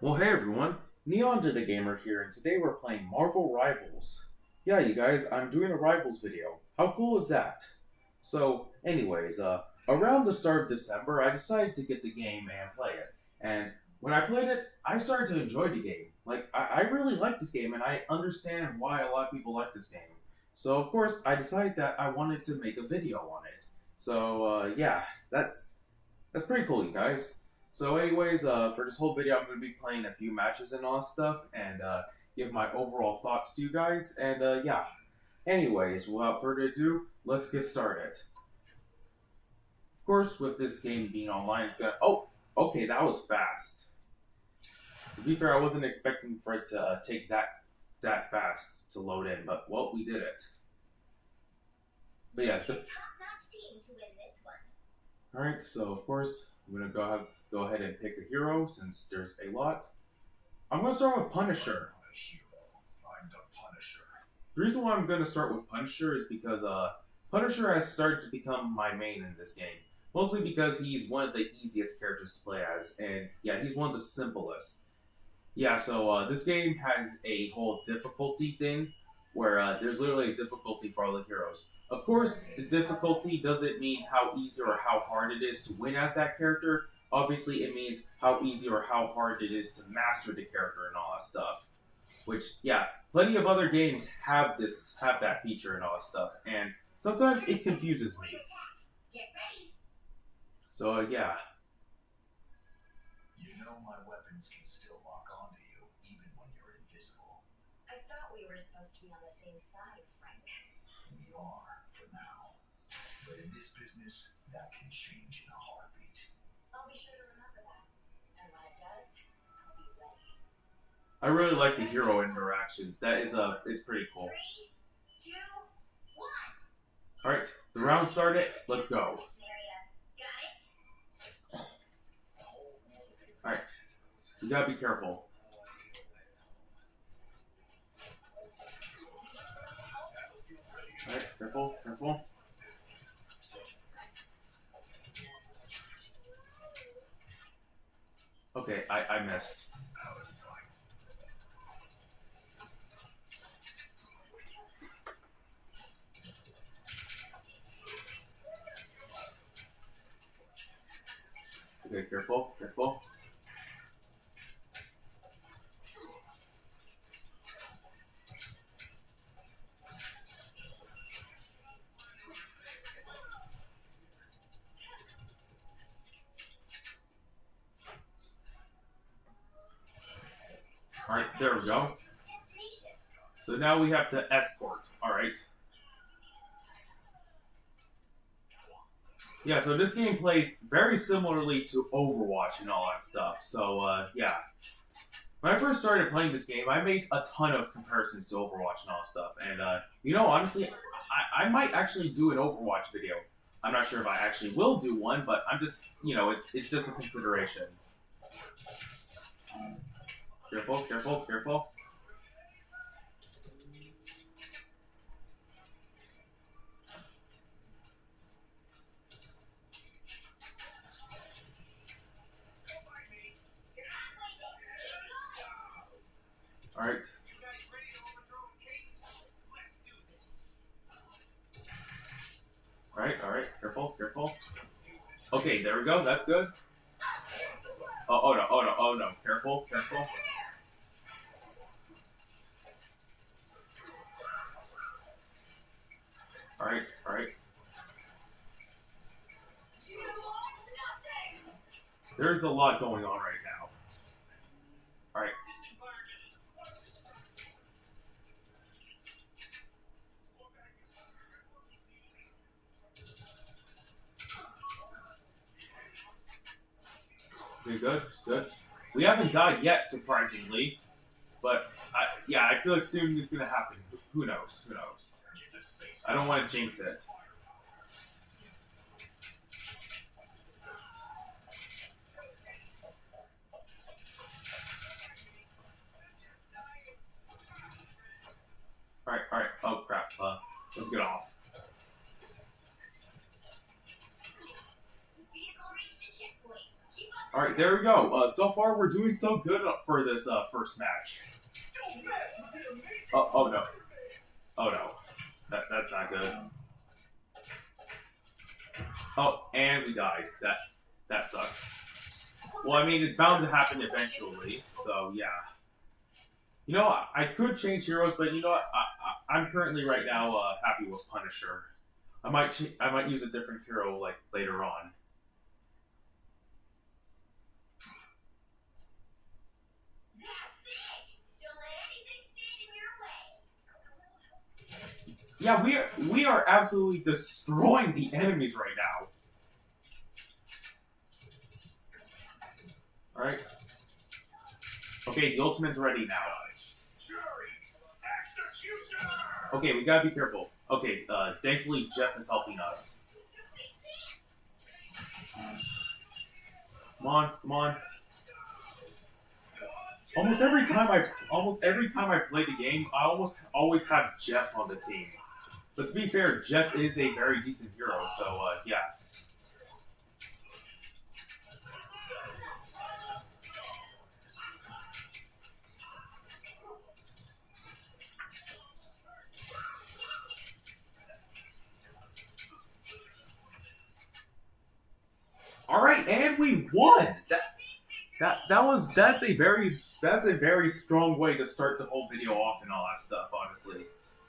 Well, hey everyone, Neon Did a Gamer here, and today we're playing Marvel Rivals. Yeah, you guys, I'm doing a Rivals video. How cool is that? Around the start of December, I decided to get the game and play it. And when I played it, I started to enjoy the game. I really like this game, and I understand why a lot of people like this game. So, of course, I decided that I wanted to make a video on it. Yeah, that's pretty cool, you guys. For this whole video, I'm going to be playing a few matches and all that stuff, and give my overall thoughts to you guys. Yeah. Anyways, without further ado, let's get started. Of course, with this game being online, it's gonna. Oh, okay, that was fast. To be fair, I wasn't expecting for it to take that fast to load in, but well, we did it. But yeah, top-notch team to win this one. all right. So of course, I'm gonna go ahead and pick a hero since there's a lot. I'm gonna start with Punisher. I'm the Punisher. The reason why I'm gonna start with Punisher is because Punisher has started to become my main in this game. Mostly because he's one of the easiest characters to play as, and yeah, he's one of the simplest. Yeah, so this game has a whole difficulty thing where there's literally a difficulty for all the heroes. Of course, the difficulty doesn't mean how easy or how hard it is to win as that character. Obviously, it means how easy or how hard it is to master the character and all that stuff. Which, yeah, plenty of other games have that feature and all that stuff, and sometimes it confuses me. Get ready. So yeah, You know my weapons can still lock onto you, even when you're invisible. I thought we were supposed to be on the same side, Frank. We are, for now. But in this business, that can change in a heartbeat. I'll be sure to remember that. And when it does, I'll be ready. I really like the hero interactions. It's pretty cool. 3, 2, 1. All right, the round started. Let's go. All right, you gotta be careful. All right, careful, careful. Okay, I missed. Okay, careful, careful. All right, there we go. So now we have to escort. All right. Yeah, so this game plays very similarly to Overwatch and all that stuff. So yeah. When I first started playing this game, I made a ton of comparisons to Overwatch and all that stuff. And honestly, I might actually do an Overwatch video. I'm not sure if I actually will do one, but I'm just, it's just a consideration. Careful, careful, careful. All right. All right, careful, careful. Okay, there we go, that's good. Oh no, careful, careful. All right. There's a lot going on right now. All right. Okay, good, good. We haven't died yet, surprisingly, but I feel like soon it's gonna happen. Who knows? Who knows? I don't want to jinx it. All right. Oh crap. Let's get off. All right, Alright, there we go. So far, we're doing so good for this first match. Oh no. Oh no. That's not good. Oh, and we died. That sucks. Well, I mean, it's bound to happen eventually, so yeah. You know, I could change heroes, but you know what? I'm currently right now happy with Punisher. I might use a different hero like later on. That's it! Don't let anything stand in your way. Yeah, we are absolutely destroying the enemies right now. All right. Okay, the ultimate's ready now. Okay, we gotta be careful. Okay, thankfully Jeff is helping us. Come on, come on. Almost every time I play the game, I almost always have Jeff on the team. But to be fair, Jeff is a very decent hero, so yeah. All right, and we won. That's a very strong way to start the whole video off and all that stuff. Honestly,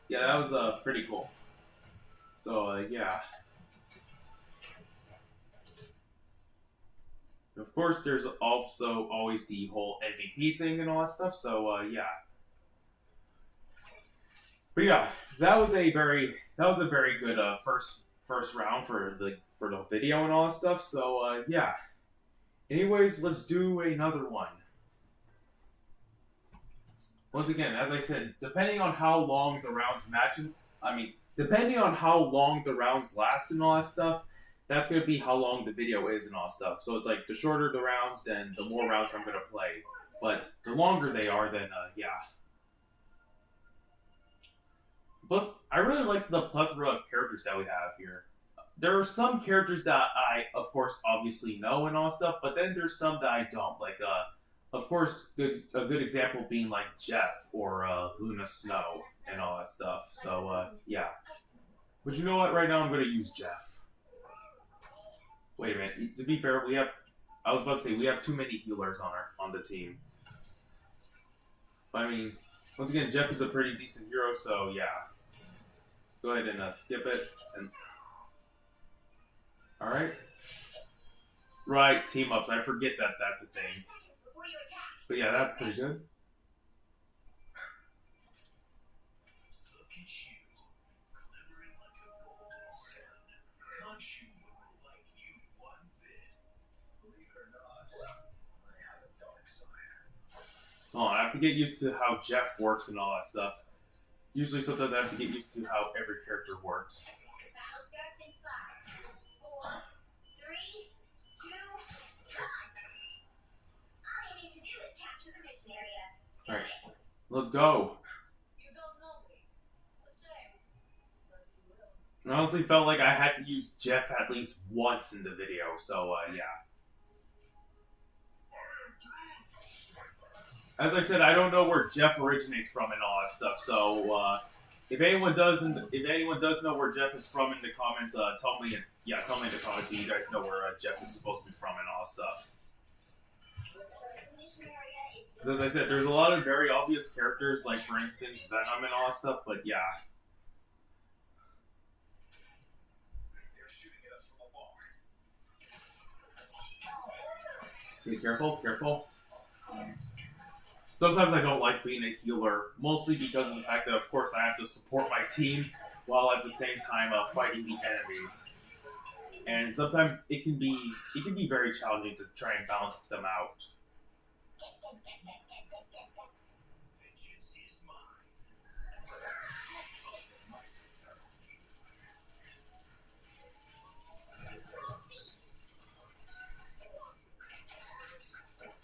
yeah, that was pretty cool. So yeah. Of course, there's also always the whole MVP thing and all that stuff. So yeah. But yeah, that was a very good first round for the video and all that stuff. So yeah. Anyways, let's do another one. Once again, as I said, depending on how long the rounds depending on how long the rounds last and all that stuff, that's gonna be how long the video is and all that stuff. So it's like the shorter the rounds, then the more rounds I'm gonna play. But the longer they are, then yeah. Plus, I really like the plethora of characters that we have here. There are some characters that I, of course, obviously know and all stuff, but then there's some that I don't. Like, of course, a good example being like Jeff or Luna Snow and all that stuff. So, yeah. But you know what? Right now, I'm going to use Jeff. Wait a minute. To be fair, I was about to say, we have too many healers on the team. But I mean, once again, Jeff is a pretty decent hero, so yeah. Let's go ahead and skip it. And alright. Right, team ups. I forget that that's a thing. But yeah, that's pretty good. Look at you, glimmering like a golden sun. Can't you like you one bit? Believe it or not, I have a dark side. Oh, I have to get used to how Jeff works and all that stuff. Usually, sometimes I have to get used to how every character works. Battle starts in 5, 4, 3, 2, 1. All you need to do is capture the mission area. All right, let's go. You don't know me. A shame. But you will. I honestly felt like I had to use Jeff at least once in the video, so yeah. As I said, I don't know where Jeff originates from and all that stuff. So if anyone does know where Jeff is from in the comments, tell me in the comments if you guys know where Jeff is supposed to be from and all that stuff. Because as I said, there's a lot of very obvious characters, like for instance Venom and all that stuff. But yeah. They're shooting at us from afar. Be careful, careful. Sometimes I don't like being a healer, mostly because of the fact that, of course, I have to support my team while at the same time fighting the enemies. And sometimes it can be very challenging to try and balance them out. Vengeance is mine.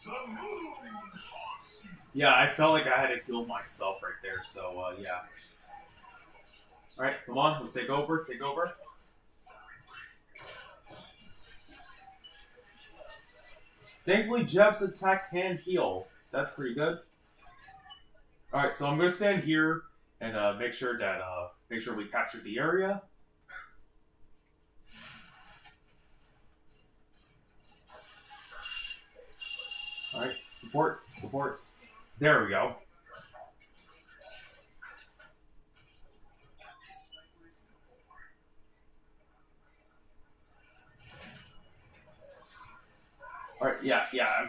The moon. Yeah, I felt like I had to heal myself right there, so yeah. Alright, come on, let's take over, take over. Thankfully, Jeff's attack can heal. That's pretty good. All right, so I'm gonna stand here and make sure we capture the area. All right, support. There we go. All right, yeah,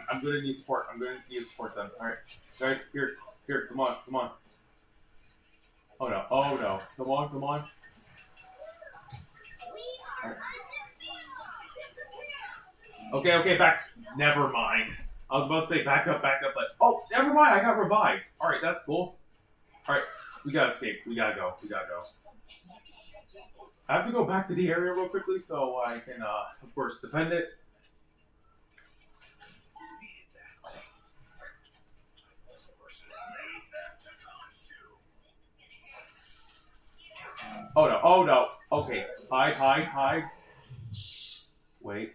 I'm gonna need support. I'm gonna need support then. All right, guys, here, come on. Oh no, come on. We are Alright. undefeated. Okay, back. Never mind. I was about to say back up, but oh, never mind. I got revived. All right, that's cool. All right, we gotta escape. We gotta go. I have to go back to the area real quickly so I can, of course, defend it. Oh no. Okay, hide. Wait.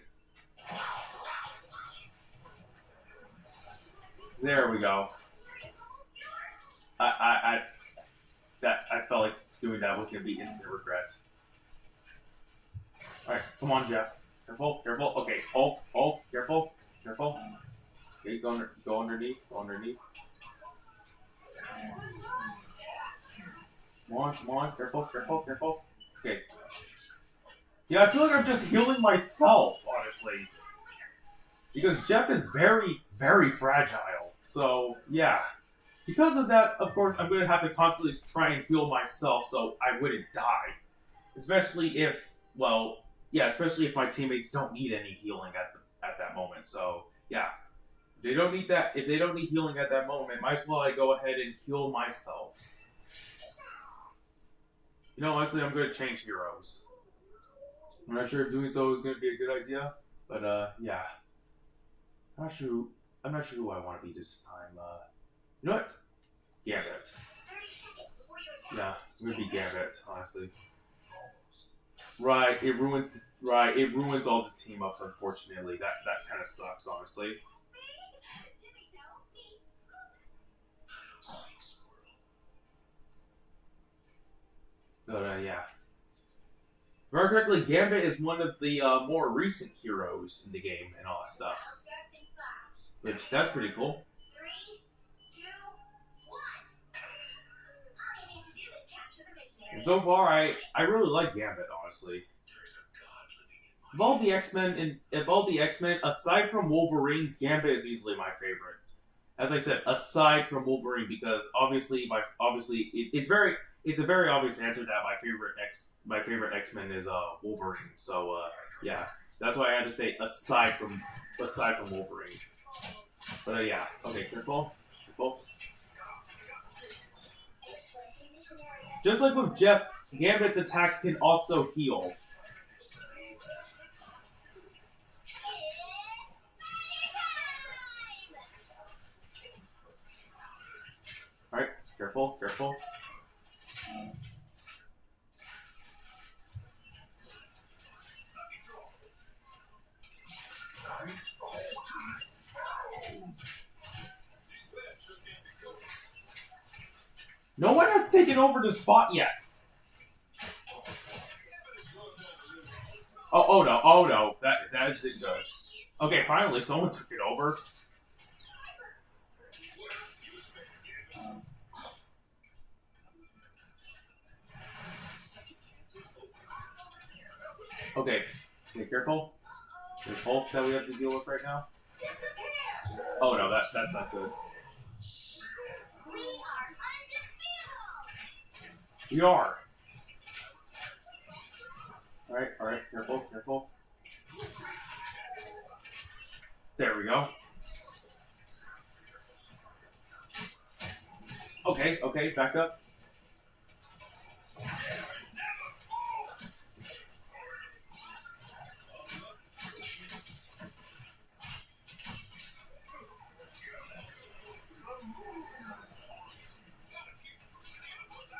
There we go. I felt like doing that was gonna be instant regret. Alright, come on, Jeff. Careful. Okay, hold, careful. Okay, go underneath. Come on, careful. Okay. Yeah, I feel like I'm just healing myself, honestly. Because Jeff is very, very fragile. So, yeah. Because of that, of course, I'm going to have to constantly try and heal myself so I wouldn't die. Especially if my teammates don't need any healing at that moment. So, yeah. If they don't need healing at that moment, might as well I go ahead and heal myself. You know, honestly, I'm going to change heroes. I'm not sure if doing so is going to be a good idea, but, yeah. I'm not sure who I want to be this time. You know what? Gambit. Yeah, I'm gonna be Gambit, honestly. Right, it ruins all the team ups, unfortunately. That kind of sucks, honestly. But yeah. If I remember correctly, Gambit is one of the more recent heroes in the game and all that stuff. Which, that's pretty cool. 3, 2, 1. All you need to do is capture the mission area. And so far, I really like Gambit, honestly. Of all the X-Men, aside from Wolverine, Gambit is easily my favorite. As I said, aside from Wolverine, because obviously it's a very obvious answer that my favorite X-Men is Wolverine. So yeah, that's why I had to say aside from Wolverine. But yeah, okay, careful. Just like with Jeff, Gambit's attacks can also heal. Alright, careful. No one has taken over the spot yet. Oh no, that isn't good. Okay, finally someone took it over. Okay, careful. There's Hulk that we have to deal with right now. Oh no, that's not good. We are undefeated. We are. Alright, careful. There we go. Okay, back up.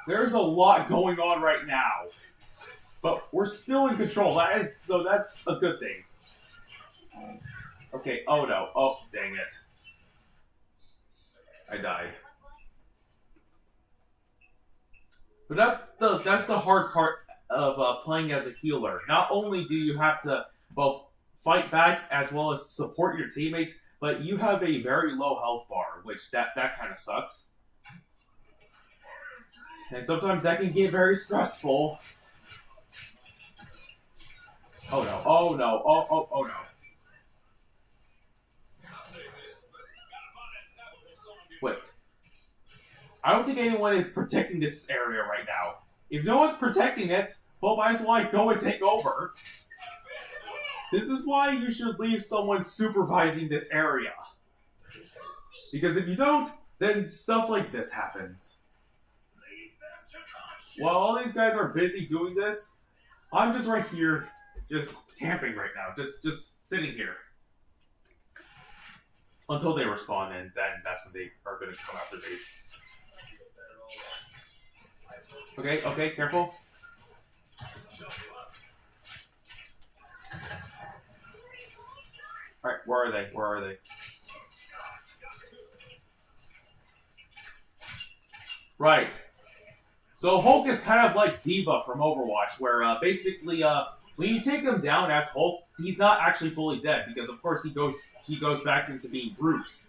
There's a lot going on right now, but we're still in control. That's a good thing. Okay, oh no. Oh, dang it. I died. But that's the hard part of playing as a healer. Not only do you have to both fight back as well as support your teammates, but you have a very low health bar, which that kind of sucks. And sometimes that can get very stressful. Oh no, oh no, oh no. Wait. I don't think anyone is protecting this area right now. If no one's protecting it, well, might as well go and take over. This is why you should leave someone supervising this area. Because if you don't, then stuff like this happens. While all these guys are busy doing this, I'm just right here, just camping right now. Just sitting here. Until they respawn, and then that's when they are going to come after me. Okay, careful. Alright, where are they? Right. So Hulk is kind of like D.Va from Overwatch, where basically when you take him down as Hulk, he's not actually fully dead, because of course he goes back into being Bruce.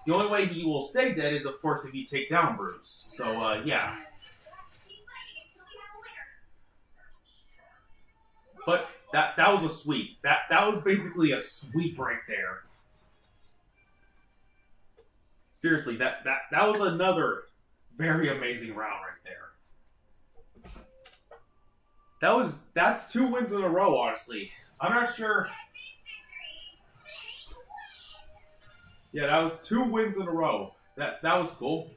The only way he will stay dead is, of course, if you take down Bruce. So, yeah. But that was a sweep. That was basically a sweep right there. Seriously, that was another very amazing round right there. That's 2 wins in a row, honestly. I'm not sure. Yeah, that was 2 wins in a row. That was cool.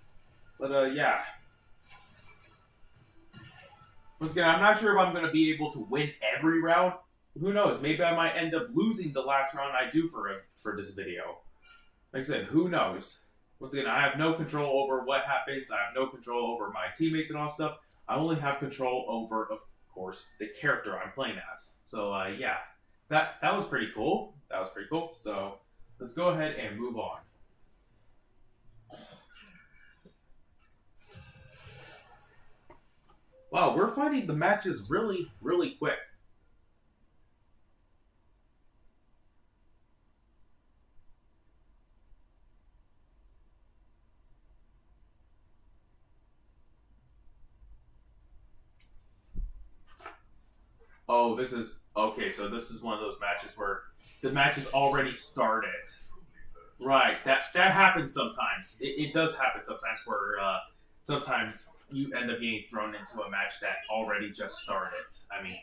But yeah. Once again, I'm not sure if I'm gonna be able to win every round. Who knows? Maybe I might end up losing the last round I do for this video. Like I said, who knows? Once again, I have no control over what happens. I have no control over my teammates and all stuff. I only have control over, of course, the character I'm playing as. So yeah, that was pretty cool. That was pretty cool. So let's go ahead and move on. Wow, we're fighting the matches really, really quick. Oh, this is... Okay, so this is one of those matches where the match has already started. Right, that happens sometimes. It does happen sometimes where sometimes you end up getting thrown into a match that already just started. I mean,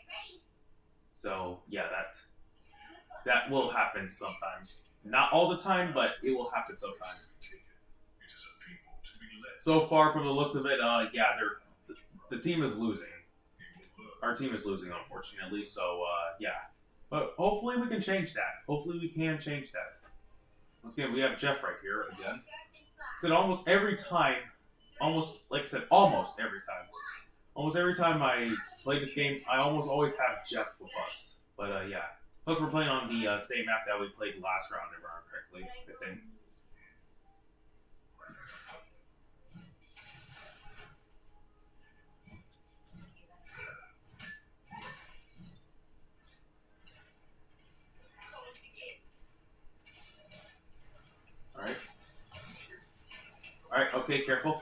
so yeah, that will happen sometimes. Not all the time, but it will happen sometimes. So far, from the looks of it, yeah, the team is losing. Our team is losing, unfortunately. So yeah, but hopefully we can change that. Hopefully we can change that. Once again, we have Jeff right here again. Said almost every time. Almost every time I play this game, I almost always have Jeff with us. But yeah. Plus, we're playing on the same map that we played last round, if I remember correctly, I think. Alright. Alright, okay, careful.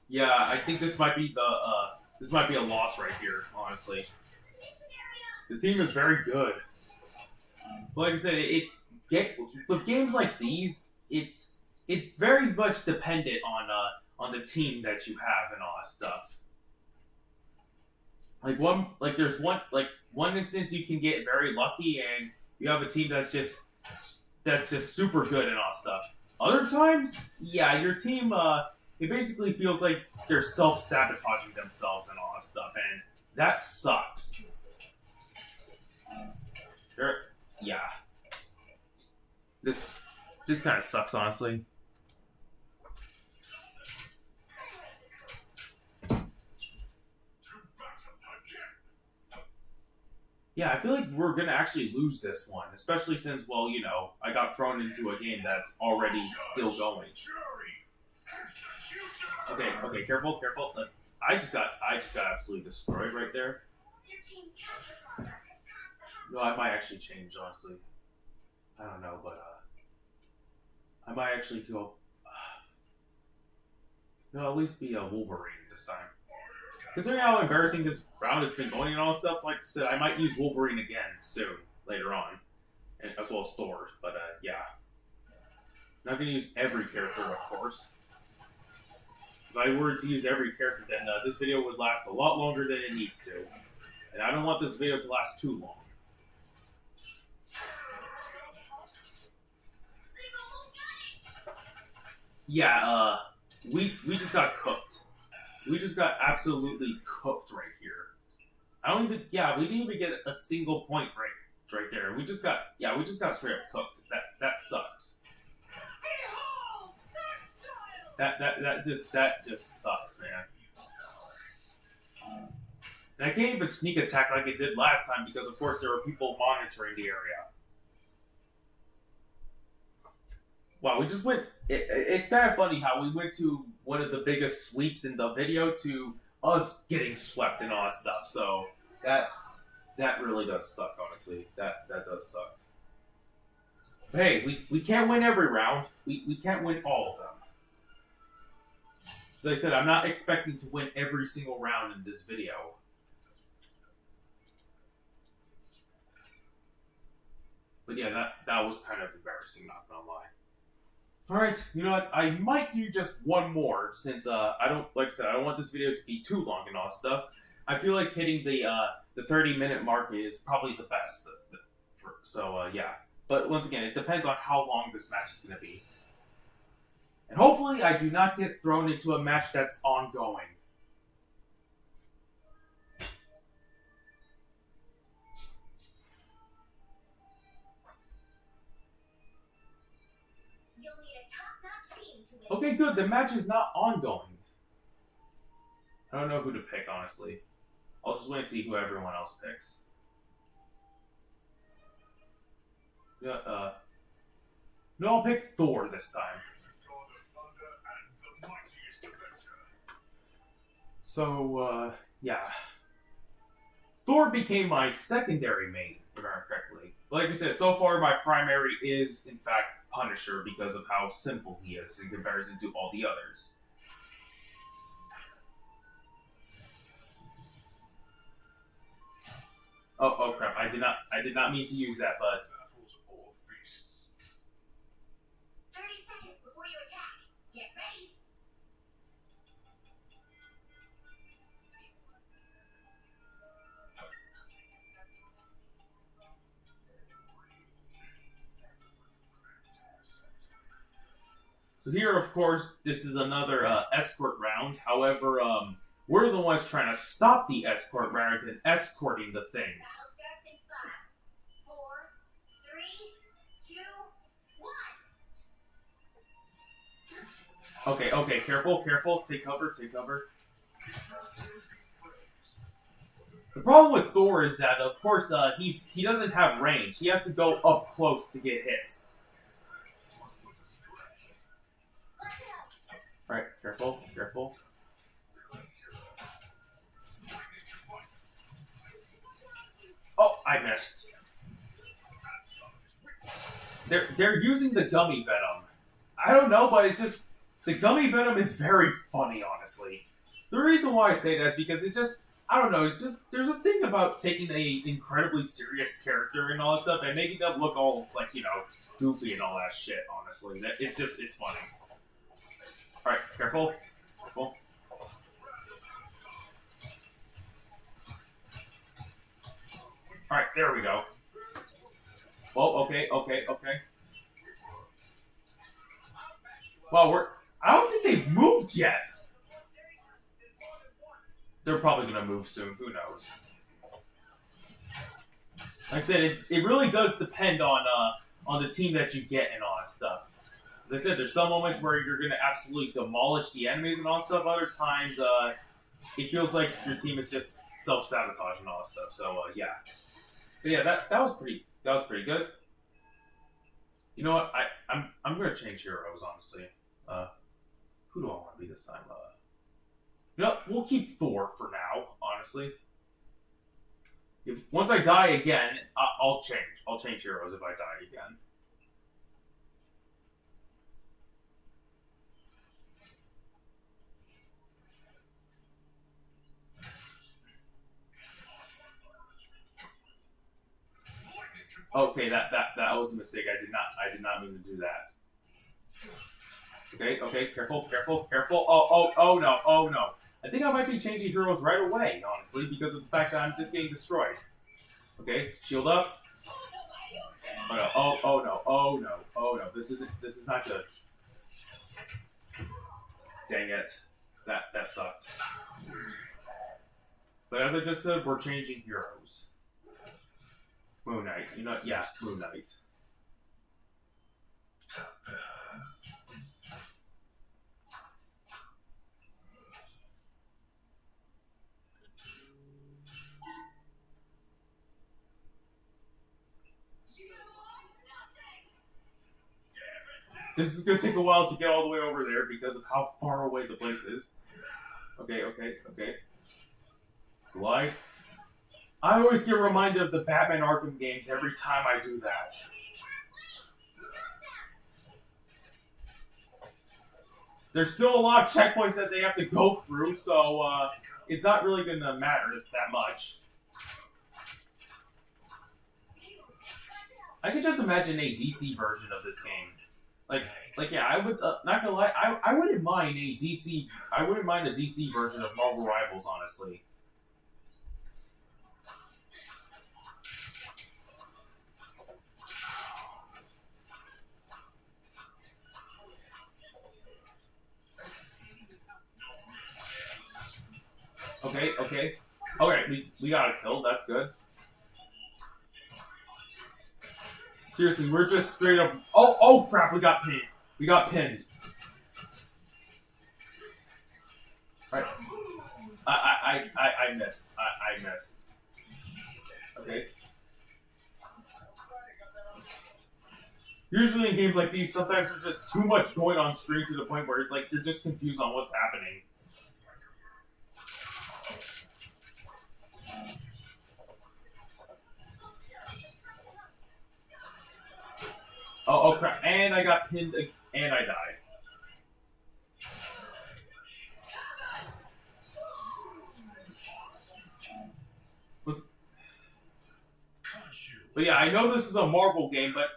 Yeah, I think this might be a loss right here, honestly. The team is very good. But like I said, with games like these, it's very much dependent on the team that you have and all that stuff. There's one instance you can get very lucky and you have a team that's just super good and all stuff. Other times, yeah, your team it basically feels like they're self-sabotaging themselves and all that stuff, and that sucks. Yeah. This kind of sucks, honestly. Yeah, I feel like we're gonna actually lose this one, especially since, well, you know, I got thrown into a game that's already still going. Okay, okay, careful, careful. I just got absolutely destroyed right there. Your team's capture progress has passed the half. No, I might actually change, honestly. I don't know, but I might actually go. No, at least be a Wolverine this time. Considering how embarrassing this round has been going and all stuff, like I said, I might use Wolverine again soon, later on, and as well as Thor. But yeah, not gonna use every character, of course. If I were to use every character, then this video would last a lot longer than it needs to, and I don't want this video to last too long. They've almost got it. Yeah, we just got cooked. We just got absolutely cooked right here. I don't even. Yeah, we didn't even get a single point right there. We just got straight up cooked. That sucks. Behold, that child. That just sucks, man. And I can't even sneak attack like it did last time because, of course, there were people monitoring the area. Wow, we just went. It's kind of funny how we went to one of the biggest sweeps in the video to us getting swept and all that stuff. So that really does suck, honestly. That does suck. But hey, we can't win every round. We can't win all of them. As I said, I'm not expecting to win every single round in this video. But yeah, that was kind of embarrassing, not gonna lie. Alright, you know what? I might do just one more since I don't, like I said, I don't want this video to be too long and all stuff. I feel like hitting the 30-minute mark is probably the best. So yeah. But once again, it depends on how long this match is going to be. And hopefully I do not get thrown into a match that's ongoing. You'll need a top-notch team to win. Okay, good. The match is not ongoing. I don't know who to pick, honestly. I'll just wait and see who everyone else picks. Yeah, no, I'll pick Thor this time. So, yeah. Thor became my secondary main, if I remember correctly. Like I said, so far my primary is, in fact, Punisher because of how simple he is in comparison to all the others. Oh crap! I did not mean to use that, but 30 seconds before you attack. Get ready. so here, of course, this is another escort round. However, we're the ones trying to stop the escort rather than escorting the thing. Battle starts in 5, 4, 3, 2, 1. Okay, careful, careful. Take cover, take cover. The problem with Thor is that, of course, he doesn't have range. He has to go up close to get hits. Lock it up. Alright, careful, careful. Oh, I missed. They're using the gummy venom. I don't know, but it's just the gummy venom is very funny, honestly. The reason why I say that is because it just, I don't know, it's just, there's a thing about taking a incredibly serious character and all that stuff and making them look all, like, you know, goofy and all that shit, honestly. It's just, it's funny. Alright, careful. Careful. Alright, there we go. Oh, okay. Well, I don't think they've moved yet. They're probably gonna move soon. Who knows? Like I said, it really does depend on the team that you get and all that stuff. As I said, there's some moments where you're gonna absolutely demolish the enemies and all that stuff. Other times, it feels like your team is just self-sabotage and all that stuff. So yeah. But yeah, that was pretty good. You know what? I'm gonna change heroes honestly. Who do I want to be this time? You know, we'll keep Thor for now. Honestly, if once I die again, I'll change. I'll change heroes if I die again. Okay, that was a mistake. I did not mean to do that. Okay, careful. Oh no. I think I might be changing heroes right away, honestly, because of the fact that I'm just getting destroyed. Okay, shield up. Oh no, oh no. This is not good. Dang it. That sucked. But as I just said, we're changing heroes. Moon Knight. You know, yeah, Moon Knight. This is gonna take a while to get all the way over there because of how far away the place is. Okay. Glide. I always get reminded of the Batman Arkham games every time I do that. There's still a lot of checkpoints that they have to go through, so it's not really gonna matter that much. I could just imagine a DC version of this game. Like yeah, I would not gonna lie, I wouldn't mind a DC. I wouldn't mind a DC version of Marvel Rivals, honestly. Okay. Alright, we got a kill, that's good. Seriously, we're just straight up. Oh crap, we got pinned. We got pinned. Alright. I missed. I missed. Okay. Usually in games like these, sometimes there's just too much going on screen to the point where it's like you're just confused on what's happening. Oh crap, and I got pinned, and I died. But yeah, I know this is a Marvel game, but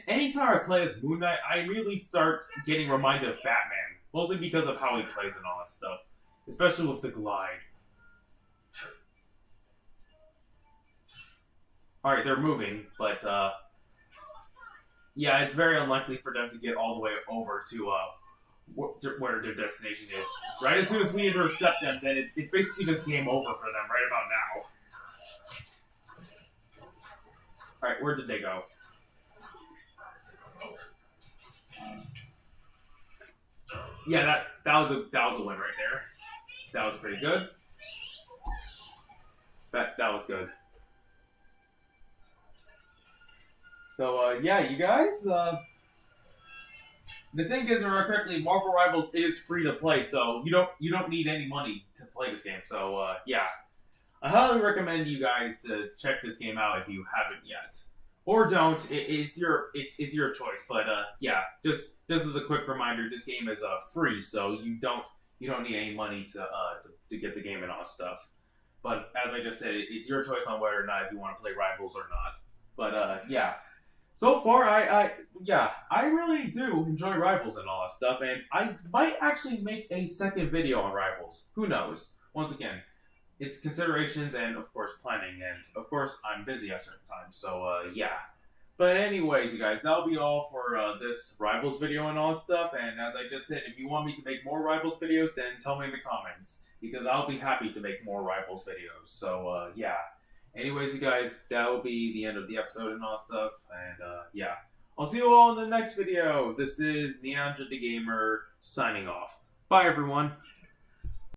anytime I play as Moon Knight, I immediately start getting reminded of Batman. Mostly because of how he plays and all that stuff. Especially with the glide. Alright, they're moving, but yeah, it's very unlikely for them to get all the way over to where their destination is. Right as soon as we intercept them, then it's basically just game over for them right about now. Alright, where did they go? Yeah, that was a win right there. That was pretty good. That was good. So yeah, you guys. The thing is, correctly, Marvel Rivals is free to play, so you don't need any money to play this game. So yeah, I highly recommend you guys to check this game out if you haven't yet, or don't. It's your choice. But yeah, just as a quick reminder, this game is free, so you don't need any money to get the game and all stuff. But as I just said, it's your choice on whether or not if you want to play Rivals or not. But yeah. So far, I really do enjoy Rivals and all that stuff, and I might actually make a second video on Rivals. Who knows? Once again, it's considerations and, of course, planning, and, of course, I'm busy at certain times, so, yeah. But anyways, you guys, that'll be all for this Rivals video and all that stuff, and as I just said, if you want me to make more Rivals videos, then tell me in the comments, because I'll be happy to make more Rivals videos, so, yeah. Anyways, you guys, that will be the end of the episode and all stuff. And, yeah. I'll see you all in the next video. This is Neandra the Gamer signing off. Bye, everyone.